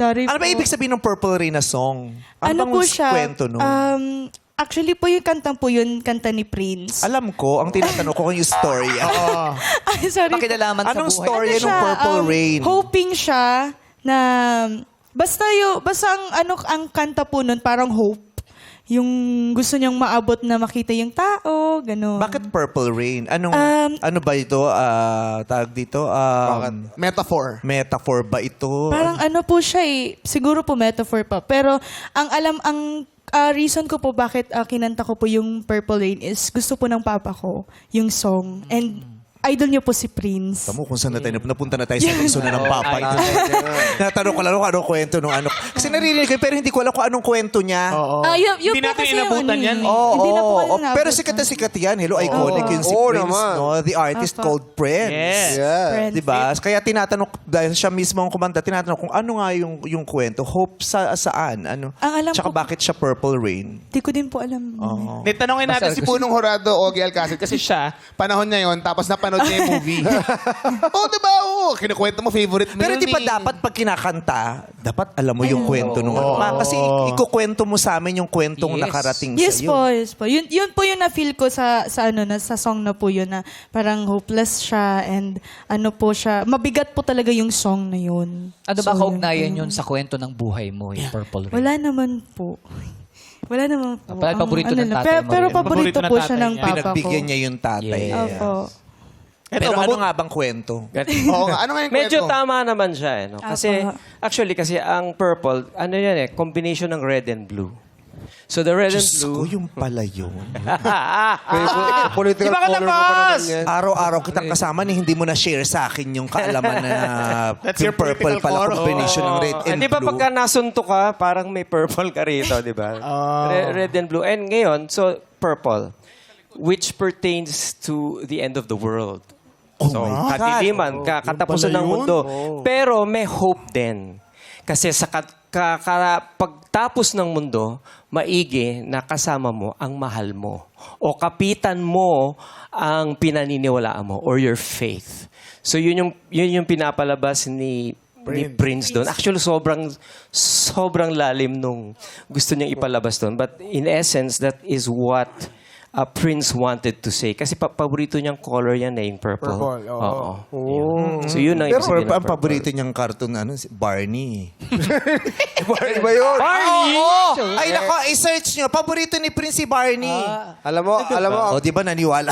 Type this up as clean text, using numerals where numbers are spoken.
Sorry Ano ba po. ibig sabihin ng Purple Rain na song? Ano bang po siya? kwento nun? Actually po yung kantang po yun, kanta ni Prince. Alam ko, ang tinatanong ko kung yung story. Ay, sorry. Pakilalaman sa Anong buhay. story Ano ng siya, Purple Rain? Hoping siya na basta ang kanta po nun parang hope. Yung gusto niyang maabot na makita yung tao, gano'n. Bakit Purple Rain? Anong, ano ba ito? Tawag dito? Metaphor. Metaphor ba ito? Parang ano po siya siguro po metaphor pa. Pero ang reason ko po bakit kinanta ko po yung Purple Rain is gusto po ng papa ko yung song. And idol niyo po si Prince. Tamo kung saan na tayo, napunta na tayo sa puso na ng papa. Natanong ko lang kung anong kwento nung ano. Kasi naririnig ko, pero hindi ko alam kung anong kwento niya. Yun Hindi po natin kasi yung inabutan ano yan. eh. Hindi na po kasi Pero inabutan. sikat na sikat yan. Hello, iconic yun si Oo Prince. naman. No? The artist Apa. called Prince. Yes. Yeah. Friends. Diba? Kaya tinatanong, dahil siya mismo ang kumanta, tinatanong kung ano nga yung kwento. Hope saan? Ano? Ang alam Tsaka ko- bakit siya Purple Rain? Di ko din po alam. Oo. Tanongin natin si Punong Horado, Ogie Alcacid, kasi siya, panahon niya yon tapos napanood niya yung movie. Diba? Oo, kinukwento mo, favorite mo Pero yun di ba eh. dapat pag kinakanta, dapat alam mo yung kwento nung kasi ikukwento mo sa amin yung kwentong Yes. nakarating Yes sa'yo. po, yes po. Yun po yung na-feel ko sa song na po yun na parang hopeless siya and ano po siya. Mabigat po talaga yung song na yun. Ano ba So, kaugnayan yun. yun sa kwento ng buhay mo, yung Purple Rain? Wala naman po. Wala naman po. Parang paborito ng tatay mo Pero rin. paborito Paborito ng po tatay siya ng niya. papa ko. Pinagbigyan niya yung tatay. Yes. Opo. Pero Eto, ano nga bang kwento? Oo nga, ano nga yung Medyo kwento? tama naman siya. No? Kasi, Apa. actually, kasi ang purple, ano yan eh, combination ng red and blue. So the red and Diyos ko, blue... yung pala yun. Di Political ba ka color mo pa tapos? naman yan. Araw-araw kitang kasama ni hindi mo na share sa akin yung kaalaman na That's yung your purple political pala color. combination ng red and Di ba blue. pagka nasunto ka, parang may purple ka rito, di ba? Red and blue. And ngayon, so purple, which pertains to the end of the world. So, kadiliman, katapusan ng mundo. Pero may hope din. Kasi sa pagtapos ng mundo, maigi na kasama mo ang mahal mo. O kapitan mo ang pinaniniwalaan mo or your faith. So yun yung pinapalabas ni Prince doon. Actually, sobrang lalim nung gusto niyang ipalabas doon. But in essence, that is what Prince wanted to say. Kasi paborito niyang color yan yung purple. Purple, oo. Oo. So yun ang Pero ibig sabihin ng ang purple. paborito niyang cartoon, Barney. Iba yun. Barney! Oo! Ay, nako, i-search niyo. Paborito ni Prince si Barney. Alam mo, O, di ba naniwala?